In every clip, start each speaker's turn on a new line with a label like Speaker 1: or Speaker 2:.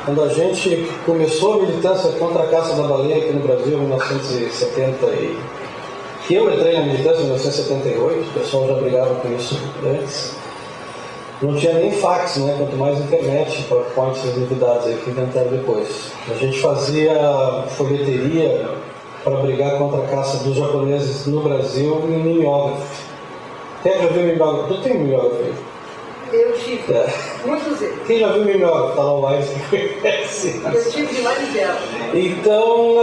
Speaker 1: Quando a gente começou a militância contra a caça da baleia aqui no Brasil em 1970, que eu entrei na militância em 1978, o pessoal já brigava com isso antes, não tinha nem fax, né? Quanto mais internet, PowerPoint, essas novidades aí que inventaram depois. A gente fazia folheteria para brigar contra a caça dos japoneses no Brasil em mimeógrafo. Quem já viu mimeógrafo? Tu tem mimeógrafo aí?
Speaker 2: Eu tive. Muitos deles.
Speaker 1: Quem já viu mimeógrafo? Está lá online, que conhece.
Speaker 2: Eu tive de mais dela.
Speaker 1: Então,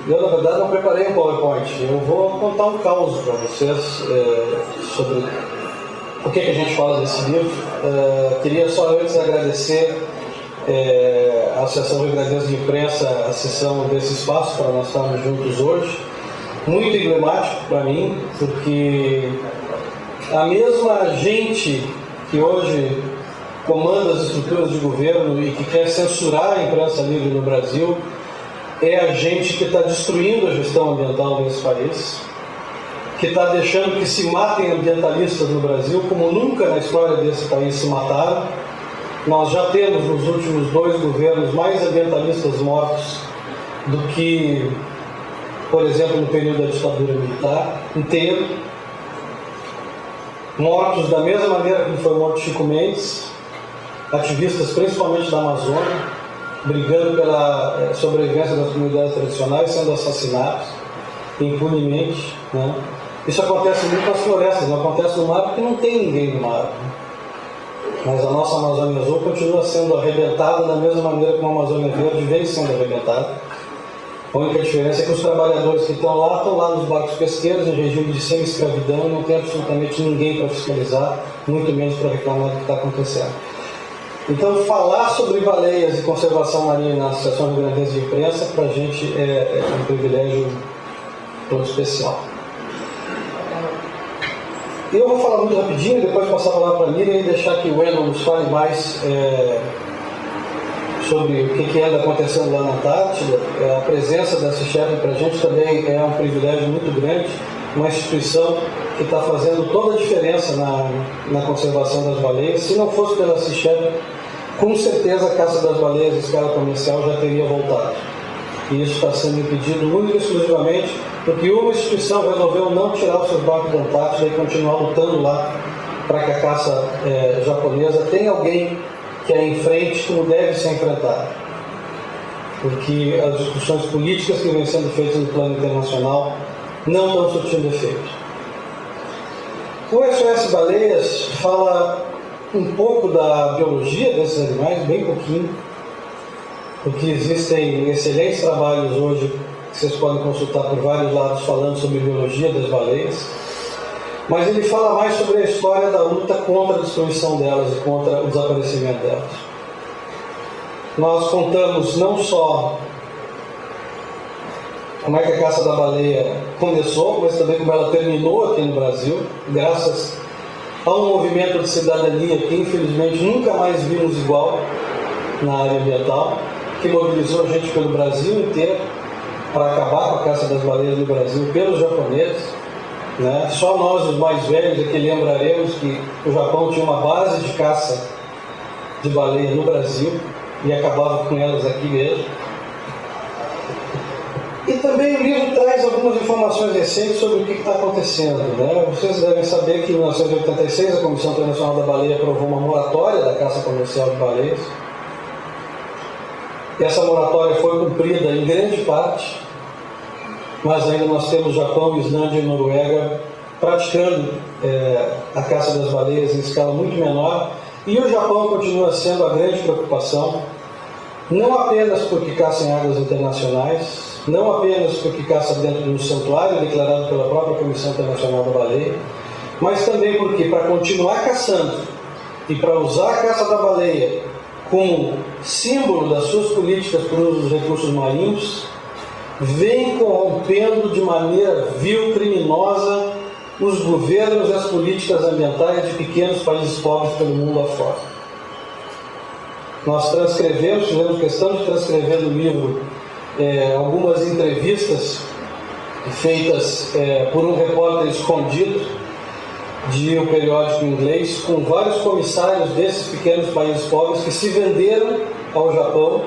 Speaker 1: eu na verdade não preparei um PowerPoint. Eu vou contar um caos para vocês sobre o que a gente fala desse livro. Queria só antes agradecer a Associação Rio Grandense de Imprensa, a cessão desse espaço para nós estarmos juntos hoje. Muito emblemático para mim, porque a mesma gente que hoje comanda as estruturas de governo e que quer censurar a imprensa livre no Brasil é a gente que está destruindo a gestão ambiental nesse país, que está deixando que se matem ambientalistas no Brasil como nunca na história desse país se mataram. Nós já temos nos últimos 2 governos mais ambientalistas mortos do que, por exemplo, no período da ditadura militar inteiro. Mortos da mesma maneira que foi morto Chico Mendes, ativistas principalmente da Amazônia, brigando pela sobrevivência das comunidades tradicionais, sendo assassinados impunemente, né? Isso acontece muito nas florestas, não acontece no mar porque não tem ninguém no mar, né? Mas a nossa Amazônia Azul continua sendo arrebentada da mesma maneira como a Amazônia Verde vem sendo arrebentada. A única diferença é que os trabalhadores que estão lá nos barcos pesqueiros, em regime de semi-escravidão, e não tem absolutamente ninguém para fiscalizar, muito menos para reclamar do que está acontecendo. Então, falar sobre baleias e conservação marinha na Associação Rio Grandense de Imprensa, para a gente é um privilégio todo especial. Eu vou falar muito rapidinho, depois passar a palavra para a Miriam e deixar que o Wendel nos fale mais sobre o que anda acontecendo lá na Antártida. A presença da CICHEP para a gente também é um privilégio muito grande, uma instituição que está fazendo toda a diferença na conservação das baleias. Se não fosse pela CICHEP, com certeza a caça das baleias em escala comercial já teria voltado. E isso está sendo impedido única e exclusivamente porque uma instituição resolveu não tirar os seus barcos da Antártida e continuar lutando lá para que a caça japonesa tenha alguém que é em frente como deve ser enfrentado. Porque as discussões políticas que vêm sendo feitas no plano internacional não estão surtindo efeito. O SOS Baleias fala um pouco da biologia desses animais, bem pouquinho, porque existem excelentes trabalhos hoje que vocês podem consultar por vários lados falando sobre biologia das baleias, mas ele fala mais sobre a história da luta contra a destruição delas e contra o desaparecimento delas. Nós contamos não só como é que a caça da baleia começou, mas também como ela terminou aqui no Brasil, graças a um movimento de cidadania que infelizmente nunca mais vimos igual na área ambiental, que mobilizou a gente pelo Brasil inteiro para acabar com a caça das baleias no Brasil pelos japoneses, né? Só nós, os mais velhos, aqui lembraremos que o Japão tinha uma base de caça de baleia no Brasil e acabava com elas aqui mesmo. E também o livro traz algumas informações recentes sobre o que está acontecendo, né? Vocês devem saber que em 1986 a Comissão Internacional da Baleia aprovou uma moratória da caça comercial de baleias. Essa moratória foi cumprida em grande parte, mas ainda nós temos Japão, Islândia e Noruega praticando a caça das baleias em escala muito menor, e o Japão continua sendo a grande preocupação, não apenas porque caça em águas internacionais, não apenas porque caça dentro de um santuário declarado pela própria Comissão Internacional da Baleia, mas também porque, para continuar caçando e para usar a caça da baleia como símbolo das suas políticas para o uso dos recursos marinhos, vem corrompendo de maneira vil, criminosa, os governos e as políticas ambientais de pequenos países pobres pelo mundo afora. Nós transcrevemos, fizemos questão de transcrever no livro algumas entrevistas feitas por um repórter escondido de um periódico inglês com vários comissários desses pequenos países pobres que se venderam ao Japão,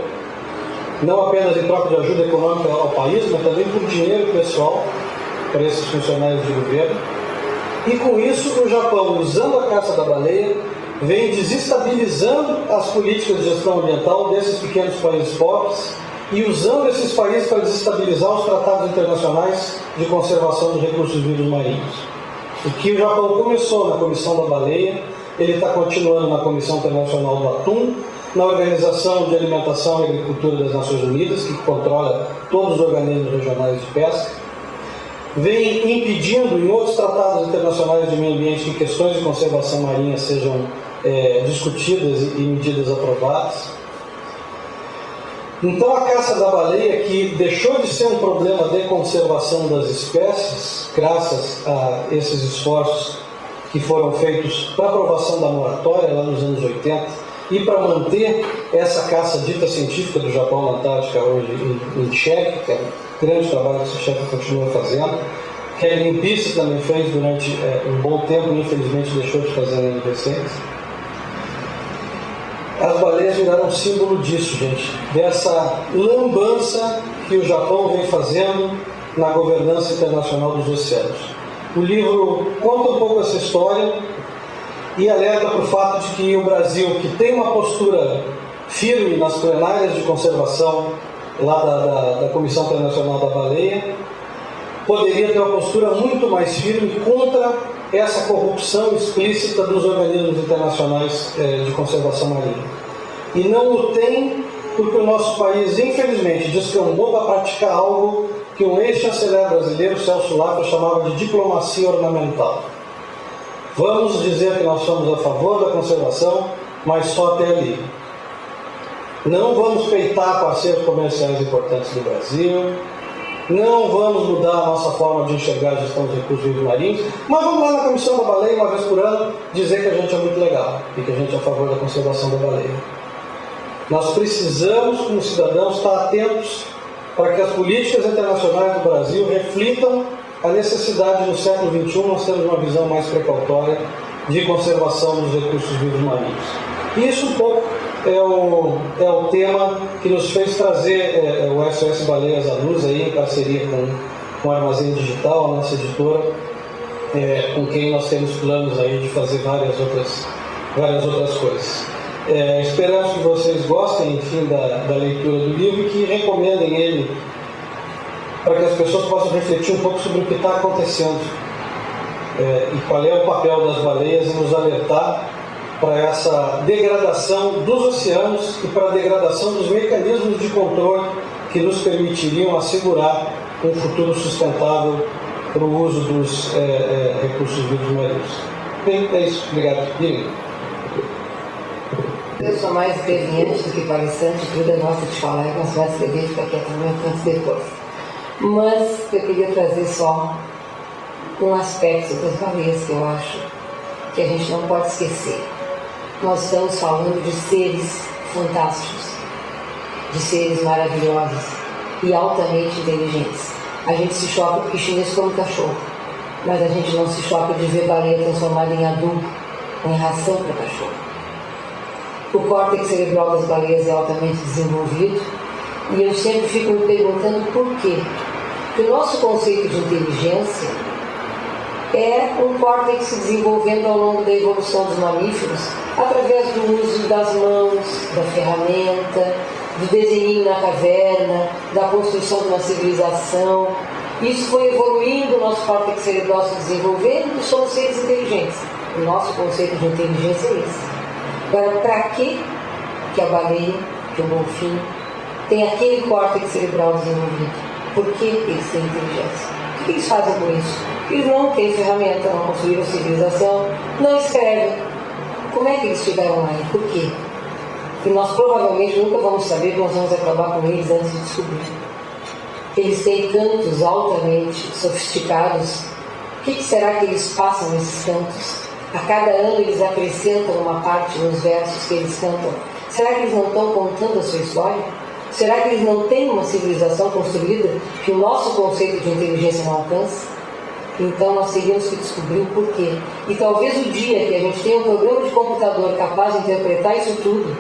Speaker 1: não apenas em troca de ajuda econômica ao país, mas também por dinheiro pessoal para esses funcionários de governo. E com isso, o Japão, usando a caça da baleia, vem desestabilizando as políticas de gestão ambiental desses pequenos países pobres e usando esses países para desestabilizar os tratados internacionais de conservação dos recursos vivos marinhos. O que o Japão começou na Comissão da Baleia, ele está continuando na Comissão Internacional do Atum, na Organização de Alimentação e Agricultura das Nações Unidas, que controla todos os organismos regionais de pesca, vem impedindo em outros tratados internacionais de meio ambiente que questões de conservação marinha sejam discutidas e medidas aprovadas. Então a caça da baleia, que deixou de ser um problema de conservação das espécies, graças a esses esforços que foram feitos para aprovação da moratória lá nos anos 80 e para manter essa caça dita científica do Japão na Antártica hoje em xeque, que é um grande trabalho que esse chefe continua fazendo, que a Greenpeace também fez durante um bom tempo e infelizmente deixou de fazer em anos recentes. As baleias viraram um símbolo disso, gente, dessa lambança que o Japão vem fazendo na governança internacional dos oceanos. O livro conta um pouco essa história e alerta para o fato de que o Brasil, que tem uma postura firme nas plenárias de conservação lá da Comissão Internacional da Baleia, poderia ter uma postura muito mais firme contra essa corrupção explícita dos organismos internacionais de conservação marinha. E não o tem porque o nosso país, infelizmente, descambou para praticar algo que um ex-chanceler brasileiro, Celso Laffer, chamava de diplomacia ornamental. Vamos dizer que nós somos a favor da conservação, mas só até ali. Não vamos peitar parceiros comerciais importantes do Brasil, não vamos mudar a nossa forma de enxergar a gestão dos recursos vivos marinhos, mas vamos lá na Comissão da Baleia, uma vez por ano, dizer que a gente é muito legal e que a gente é a favor da conservação da baleia. Nós precisamos, como cidadãos, estar atentos para que as políticas internacionais do Brasil reflitam a necessidade no século XXI nós temos uma visão mais precautória de conservação dos recursos vivos marinhos. E isso um pouco é o tema que nos fez trazer o SOS Baleias à Luz, aí, em parceria com a Armazém Digital, a nossa editora, com quem nós temos planos aí de fazer várias outras coisas. Esperamos que vocês gostem, enfim, da leitura do livro e que recomendem ele para que as pessoas possam refletir um pouco sobre o que está acontecendo e qual é o papel das baleias e nos alertar para essa degradação dos oceanos e para a degradação dos mecanismos de controle que nos permitiriam assegurar um futuro sustentável para o uso dos recursos vivos marinhos. Bem, é isso. Obrigado.
Speaker 3: Eu sou mais experiente do que palestrante, tudo é nosso de falar, eu gosto mais de escrever, ficar quieto no meu canto depois. Mas eu queria trazer só um aspecto das baleias que eu acho que a gente não pode esquecer. Nós estamos falando de seres fantásticos, de seres maravilhosos e altamente inteligentes. A gente se choca porque chinês come cachorro, mas a gente não se choca de ver baleia transformada em adubo, em ração para cachorro. O córtex cerebral das baleias é altamente desenvolvido e eu sempre fico me perguntando por quê. Porque o nosso conceito de inteligência é um córtex se desenvolvendo ao longo da evolução dos mamíferos através do uso das mãos, da ferramenta, do desenho na caverna, da construção de uma civilização. Isso foi evoluindo, o nosso córtex cerebral se desenvolvendo e somos seres inteligentes. O nosso conceito de inteligência é esse. Agora, para que a baleia, que o golfinho, tem aquele córtex cerebral desenvolvido? Por que eles têm inteligência? O que eles fazem com isso? Eles não têm ferramenta, não construíram civilização, não escrevem. Como é que eles chegaram lá? Por quê? E nós provavelmente nunca vamos saber, nós vamos acabar com eles antes de descobrir. Eles têm cantos altamente sofisticados. O que será que eles passam nesses cantos? A cada ano eles acrescentam uma parte nos versos que eles cantam. Será que eles não estão contando a sua história? Será que eles não têm uma civilização construída que o nosso conceito de inteligência não alcança? Então nós teríamos que descobrir o porquê. E talvez o dia que a gente tenha um programa de computador capaz de interpretar isso tudo,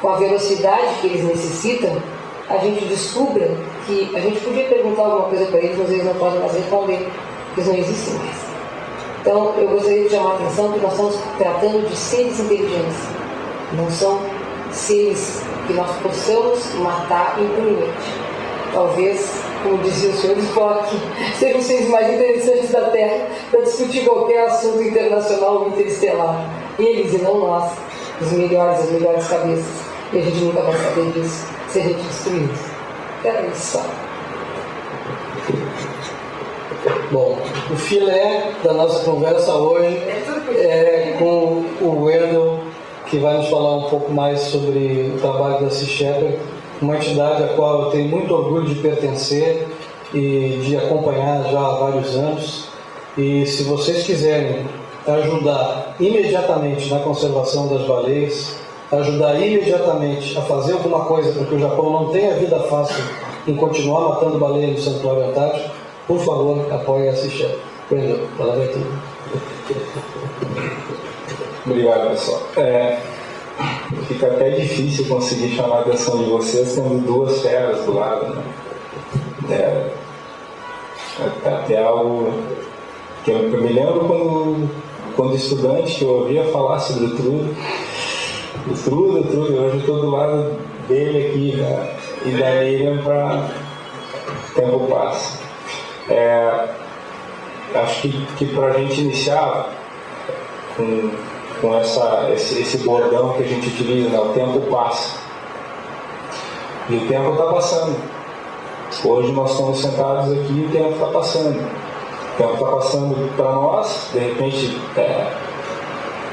Speaker 3: com a velocidade que eles necessitam, a gente descubra que a gente podia perguntar alguma coisa para eles, mas eles não podem mais responder, porque eles não existem mais. Então, eu gostaria de chamar a atenção que nós estamos tratando de seres inteligentes, não são seres que nós possamos matar impunemente. Talvez, como dizia o senhor Spock, sejam os seres mais interessantes da Terra para discutir qualquer assunto internacional ou interestelar. Eles e não nós, as melhores cabeças. E a gente nunca vai saber disso se a gente destruir isso. Era isso só.
Speaker 1: Bom, o filé da nossa conversa hoje é com o Wendel, que vai nos falar um pouco mais sobre o trabalho da Sea Shepherd, uma entidade a qual eu tenho muito orgulho de pertencer e de acompanhar já há vários anos. E se vocês quiserem ajudar imediatamente na conservação das baleias, ajudar imediatamente a fazer alguma coisa para que o Japão não tenha vida fácil em continuar matando baleia no Santuário Antártico, por favor, apoie a Sea Shepherd. Wendel, a palavra é tua.
Speaker 4: Obrigado, pessoal. Fica até difícil conseguir chamar a atenção de vocês tendo duas feras do lado, né? É até algo que eu me lembro quando estudante que eu ouvia falar sobre o Trude, hoje eu estou do lado dele aqui, né? E da Miriam para tempo passa. Acho que para a gente iniciar com esse bordão que a gente utiliza, né? O tempo passa. E o tempo está passando. Hoje nós estamos sentados aqui e o tempo está passando. O tempo está passando para nós, de repente,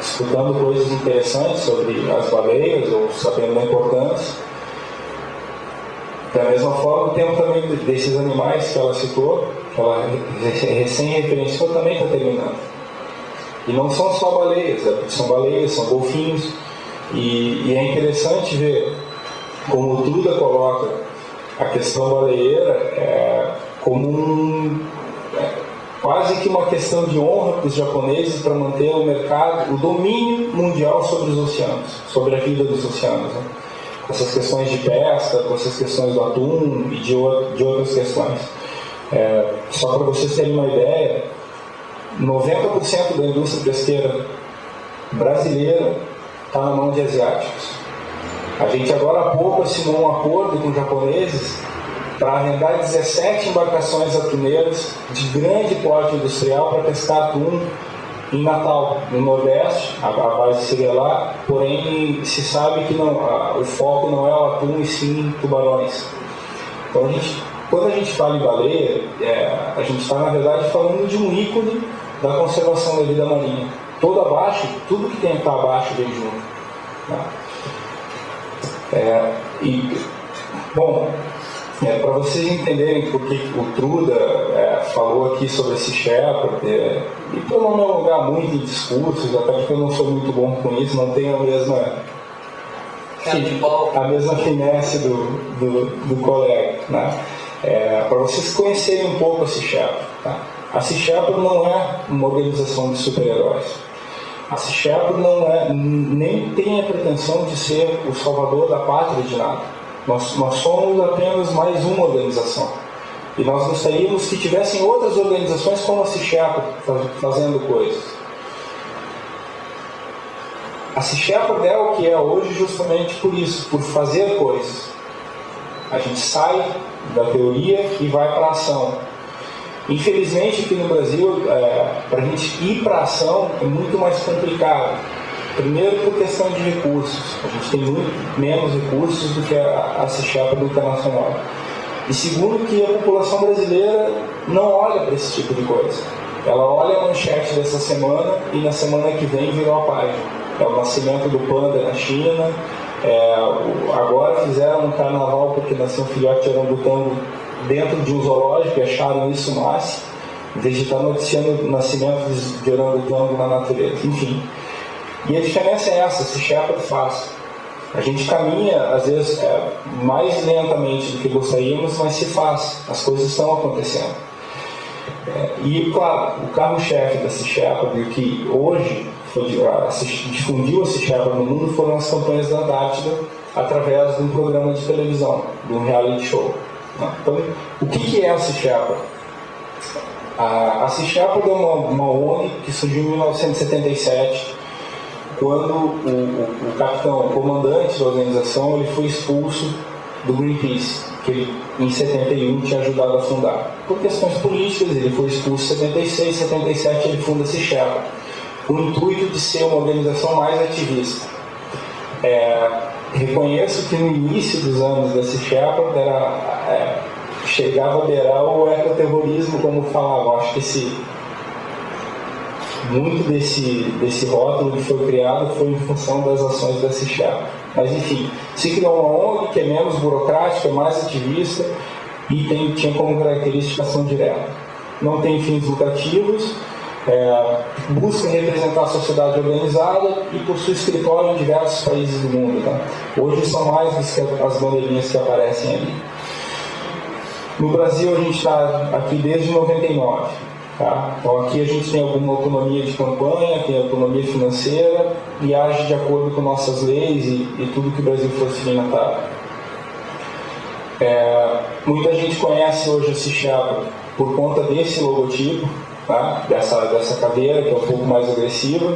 Speaker 4: escutando coisas interessantes sobre as baleias ou sabendo da importância. Da mesma forma, o tempo também desses animais que ela citou, que ela recém-referenciou, também está terminando. E não são só baleias, são golfinhos. E é interessante ver como o Truda coloca a questão baleeira como quase que uma questão de honra para os japoneses para manter o mercado, o domínio mundial sobre os oceanos, sobre a vida dos oceanos, né? Essas questões de pesca, essas questões do atum e de outras questões. Só para vocês terem uma ideia, 90% da indústria pesqueira brasileira está na mão de asiáticos. A gente agora há pouco assinou um acordo com os japoneses para arrendar 17 embarcações atuneiras de grande porte industrial para pescar atum em Natal, no Nordeste. A base seria lá, porém se sabe que o foco não é o atum e sim tubarões. Então quando a gente fala em baleia, a gente está na verdade falando de um ícone da conservação da vida marinha. Todo abaixo, tudo que tem aqui abaixo vem junto, né? Para vocês entenderem por que o Truda falou aqui sobre esse Shepherd, e para não me alongar muito em discursos, até porque eu não sou muito bom com isso, não tenho a mesma finesse do colega, né? Para vocês conhecerem um pouco a Sea Shepherd, tá? A Sea Shepherd não é uma organização de super-heróis. A Sea Shepherd nem tem a pretensão de ser o salvador da pátria de nada. Nós somos apenas mais uma organização. E nós gostaríamos que tivessem outras organizações como a Sea Shepherd fazendo coisas. A Sea Shepherd é o que é hoje justamente por isso, por fazer coisas. A gente sai da teoria e vai para a ação. Infelizmente aqui no Brasil, para a gente ir para a ação é muito mais complicado. Primeiro por questão de recursos. A gente tem muito menos recursos do que a Sea Shepherd internacional. E segundo que a população brasileira não olha para esse tipo de coisa. Ela olha a manchete dessa semana e na semana que vem virou a página. É o nascimento do panda na China. Agora fizeram um carnaval porque nasceu um filhote de orangotango dentro de um zoológico e acharam isso o máximo, em vez de estar noticiando o nascimento de orangotango na natureza. Enfim. E a diferença é essa, Sea Shepherd faz. A gente caminha, às vezes, mais lentamente do que gostaríamos, mas se faz. As coisas estão acontecendo. E, claro, o carro-chefe da Sea Shepherd, que hoje difundiu a Sea Shepherd no mundo, foram as campanhas da Antártida, através de um programa de televisão, de um reality show. Então, o que é a Sea Shepherd? A Sea Shepherd é uma ONG que surgiu em 1977, quando o capitão, o comandante da organização, ele foi expulso do Greenpeace, que ele em 71 tinha ajudado a fundar. Por questões políticas, ele foi expulso em 76, 77 ele funda a Sea Shepherd, com o intuito de ser uma organização mais ativista. Reconheço que no início dos anos da Sea Shepherd chegava a beirar o ecoterrorismo, como falavam. Acho que muito desse rótulo que foi criado foi em função das ações da Sea Shepherd. Mas enfim, se criou uma ONG que é menos burocrática, mais ativista e tinha como característica ação direta. Não tem fins lucrativos, busca representar a sociedade organizada e possui escritório em diversos países do mundo. Tá? Hoje são mais as bandeirinhas que aparecem ali. No Brasil a gente está aqui desde 99. Tá? Então aqui a gente tem alguma autonomia de campanha, tem autonomia financeira e age de acordo com nossas leis e tudo que o Brasil for signatário. Muita gente conhece hoje a Sea Shepherd por conta desse logotipo, tá? dessa caveira que é um pouco mais agressiva,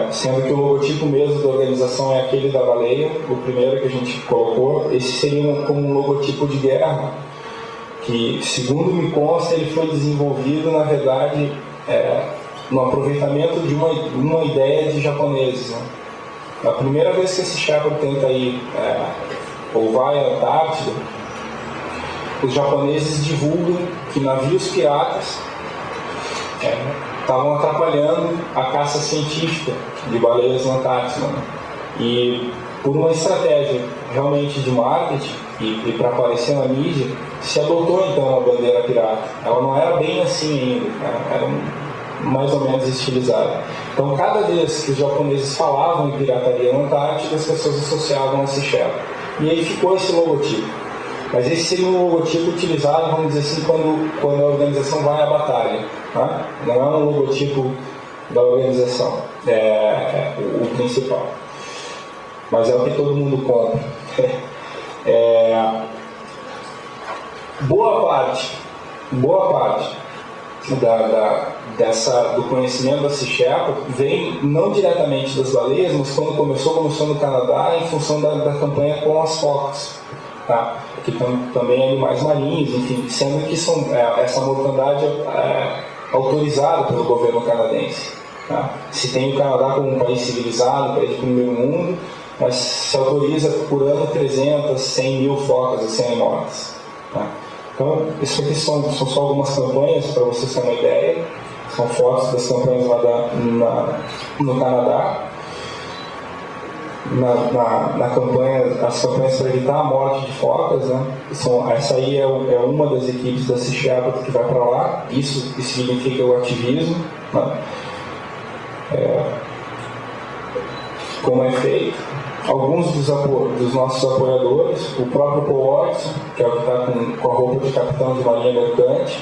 Speaker 4: sendo que o logotipo mesmo da organização é aquele da baleia, o primeiro que a gente colocou. Esse seria como um logotipo de guerra, que, segundo me consta, ele foi desenvolvido, na verdade, no aproveitamento de uma ideia de japoneses. Né? A primeira vez que esse Shepherd tenta ir ou vai à Antártida, os japoneses divulgam que navios piratas estavam atrapalhando a caça científica de baleias na Antártida. Né? E por uma estratégia realmente de marketing e para aparecer na mídia, se adotou então a bandeira pirata. Ela não era bem assim ainda, era mais ou menos estilizada. Então, cada vez que os japoneses falavam em pirataria na Antártida, as pessoas associavam a Sea Shepherd. E aí ficou esse logotipo. Mas esse seria um logotipo utilizado, vamos dizer assim, quando a organização vai à batalha. Tá? Não é um logotipo da organização, o principal. Mas é o que todo mundo compra. Boa parte do conhecimento da Sea Shepherd vem não diretamente das baleias, mas quando começou no Canadá em função da campanha com as focas, tá? Que também animais marinhos, enfim, sendo que essa mortandade é autorizada pelo governo canadense. Tá? Se tem o Canadá como um país civilizado, um país de primeiro mundo, mas se autoriza por ano 300, 100 mil focas a serem mortas. Tá? Então, isso aqui são só algumas campanhas para vocês terem uma ideia. São fotos das campanhas lá no Canadá. Na campanha, as campanhas para evitar a morte de focas, né? Essa aí é uma das equipes da Sea Shepherd que vai para lá. Isso significa o ativismo. Né? Como é feito? Alguns dos nossos apoiadores, o próprio Paul Watson, que é o que está com a roupa de capitão de marinha mercante,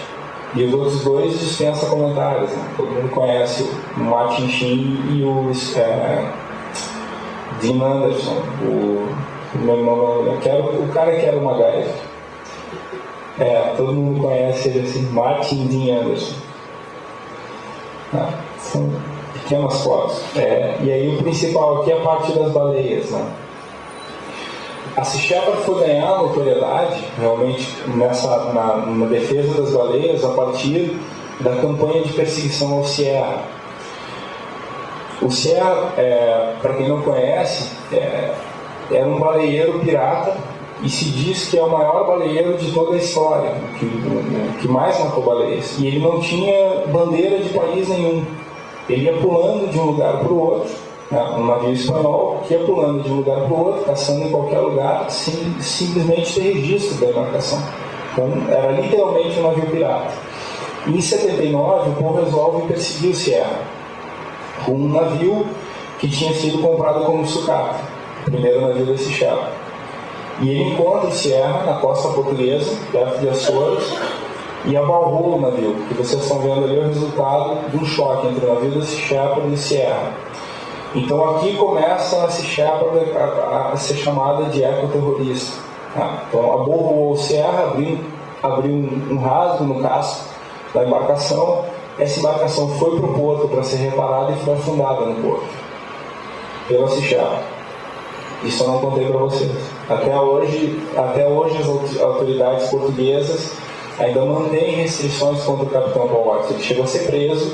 Speaker 4: e os outros dois dispensa comentários. Né? Todo mundo conhece o Martin Sheen e o Dean Anderson, o cara que era o MacGyver. Todo mundo conhece ele assim, Martin Dean Anderson. São pequenas fotos. E aí o principal aqui é a parte das baleias. Né? A Sea Shepherd foi ganhar notoriedade realmente na defesa das baleias a partir da campanha de perseguição ao Sierra. O Sierra, para quem não conhece, era um baleeiro pirata e se diz que é o maior baleeiro de toda a história, que mais matou baleias. E ele não tinha bandeira de país nenhum. Ele ia pulando de um lugar para o outro, né? Um navio espanhol que ia pulando de um lugar para o outro, caçando em qualquer lugar, sem simplesmente ter registro da embarcação. Então, era literalmente um navio pirata. E em 79, o povo resolve perseguir o Sierra com um navio que tinha sido comprado como sucata, o primeiro navio da Sea Shepherd. E ele encontra o Sierra na costa portuguesa, perto de Açores, e abalrou o navio. O que vocês estão vendo ali é o resultado de um choque entre o navio da Sea Shepherd e o Sierra. Então aqui começa a Sea Shepherd a ser chamada de ecoterrorista. Tá? Então a Borro Sierra abriu um rasgo no casco da embarcação. Essa embarcação foi para o porto para ser reparada e foi afundada no porto pela Sea Shepherd. Isso eu não contei para vocês. Até hoje as autoridades portuguesas ainda mantêm restrições contra o capitão Paul Watts. Ele chegou a ser preso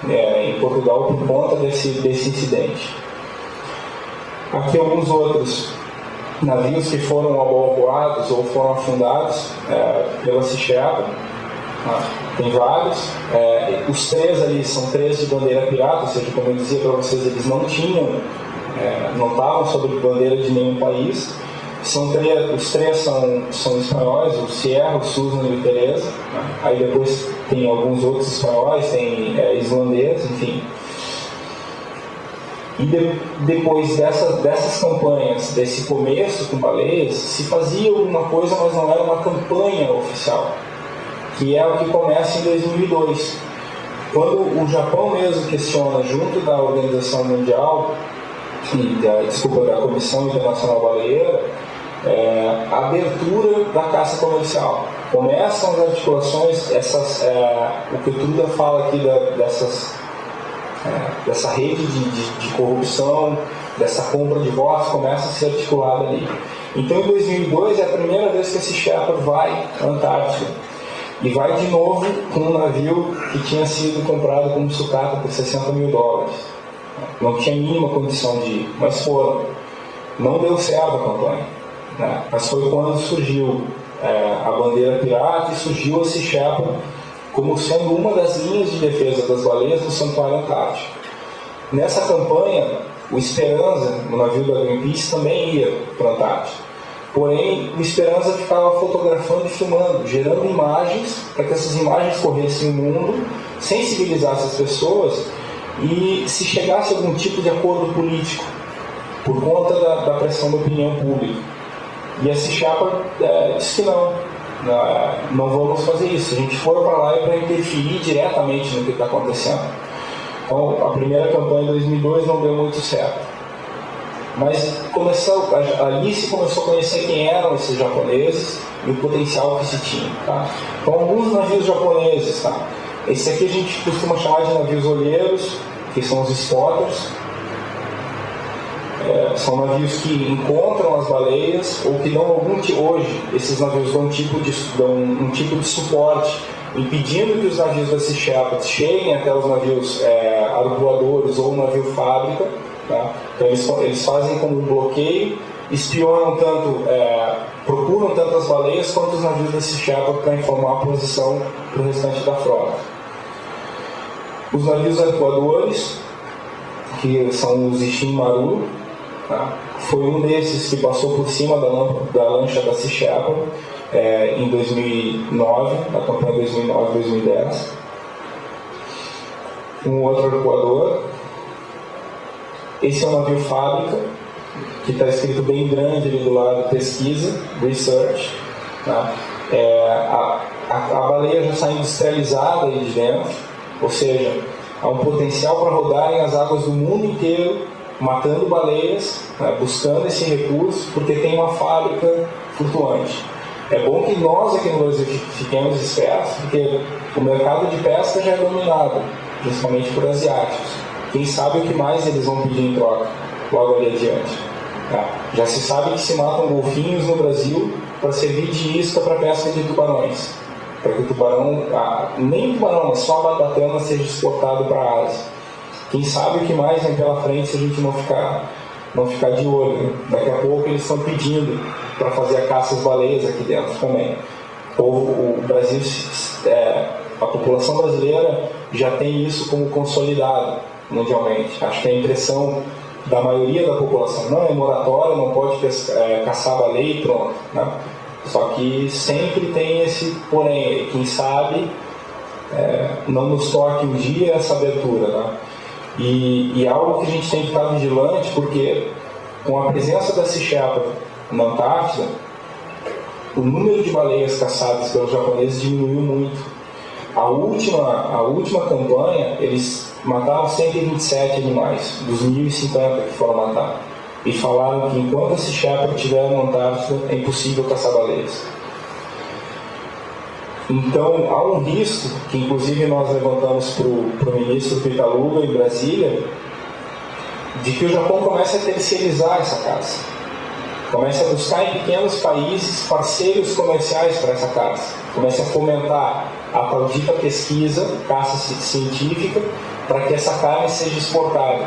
Speaker 4: em Portugal por conta desse incidente. Aqui alguns outros navios que foram abordados ou foram afundados pela Sea Shepherd. Tem vários. Os 3 ali são 3 de bandeira pirata, ou seja, como eu dizia para vocês, eles não estavam sob bandeira de nenhum país. Os 3 são espanhóis, o Sierra, o Susan e o Teresa. Aí depois tem alguns outros espanhóis, tem islandeses, enfim. E depois dessas campanhas, desse começo com baleias, se fazia alguma coisa, mas não era uma campanha oficial, que é o que começa em 2002. Quando o Japão mesmo questiona, junto da Organização Mundial, da Comissão Internacional Baleeira, a abertura da caça comercial. Começam as articulações, o que o Truda fala aqui dessa rede de corrupção, dessa compra de votos, começa a ser articulada ali. Então, em 2002, é a primeira vez que esse Shepherd vai à Antártida. E vai de novo com um navio que tinha sido comprado como sucata por $60 mil. Não tinha mínima condição de ir, mas foram. Não deu certo a campanha, né? Mas foi quando surgiu a bandeira pirata e surgiu a Sea Shepherd como sendo uma das linhas de defesa das baleias no Santuário Antártico. Nessa campanha, o Esperança, o navio da Greenpeace, também ia para a Antártica. Porém, o Esperança ficava fotografando e filmando, gerando imagens, para que essas imagens corressem o mundo, sensibilizassem as pessoas e se chegasse a algum tipo de acordo político, por conta da pressão da opinião pública. E a Sea Shepherd disse que não vamos fazer isso. A gente for para lá para interferir diretamente no que está acontecendo. Então, a primeira campanha de 2002 não deu muito certo. Mas ali se começou a conhecer quem eram esses japoneses e o potencial que se tinha. Tá? Então, alguns navios japoneses. Tá? Esse aqui a gente costuma chamar de navios olheiros, que são os spotters. São navios que encontram as baleias ou que dão hoje esses navios dão um tipo de suporte, impedindo que os navios da Sea Shepherd cheguem até os navios arpoadores ou o navio fábrica. Tá? Então eles fazem como um bloqueio, espionam procuram tanto as baleias quanto os navios da Sea Shepherd para informar a posição para o restante da frota. Os navios arpoadores, que são os Isshin Maru, tá? Foi um desses que passou por cima da lancha da Sea Shepherd em 2009, na campanha 2009-2010. Um outro arpoador. Esse é um navio fábrica, que está escrito bem grande ali do lado, pesquisa, research. Tá? A baleia já está industrializada aí de dentro, ou seja, há um potencial para rodarem as águas do mundo inteiro, matando baleias, né, buscando esse recurso, porque tem uma fábrica flutuante. É bom que nós aqui no Brasil fiquemos espertos, porque o mercado de pesca já é dominado, principalmente por asiáticos. Quem sabe o que mais eles vão pedir em troca, logo ali adiante. Tá? Já se sabe que se matam golfinhos no Brasil para servir de isca para pesca de tubarões. Para que o tubarão, nem o tubarão, mas só a batatana seja exportado para a Ásia. Quem sabe o que mais vem pela frente se a gente não ficar de olho. Né? Daqui a pouco eles estão pedindo para fazer a caça às baleias aqui dentro também. O Brasil, a população brasileira já tem isso como consolidado mundialmente. Acho que a impressão da maioria da população não é moratória, não pode caçar baleia e pronto. Né? Só que sempre tem esse porém, quem sabe não nos toque um dia essa abertura. Né? E algo que a gente tem que estar vigilante, porque com a presença da Sea Shepherd na Antártida, o número de baleias caçadas pelos japoneses diminuiu muito. A última campanha, eles mataram 127 animais, dos 1.050 que foram matados. E falaram que enquanto esse Shepard estiver na Antártida, é impossível caçar baleias. Então, há um risco, que inclusive nós levantamos para o ministro Pitaluga em Brasília, de que o Japão comece a terceirizar essa caça. Comece a buscar em pequenos países parceiros comerciais para essa caça. Comece a fomentar a maldita pesquisa, caça científica, para que essa carne seja exportada.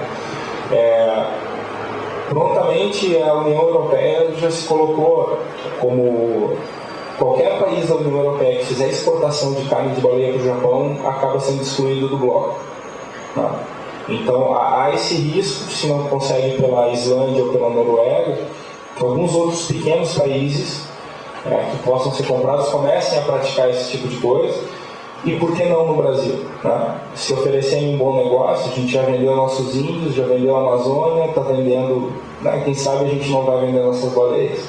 Speaker 4: Prontamente a União Europeia já se colocou como qualquer país da União Europeia que fizer exportação de carne de baleia para o Japão acaba sendo excluído do bloco. Tá? Então há esse risco, se não consegue pela Islândia ou pela Noruega, que alguns outros pequenos países que possam ser comprados comecem a praticar esse tipo de coisa. E por que não no Brasil? Né? Se oferecerem um bom negócio, a gente já vendeu nossos índios, já vendeu a Amazônia, está vendendo, né? Quem sabe a gente não vai vender nossas baleias.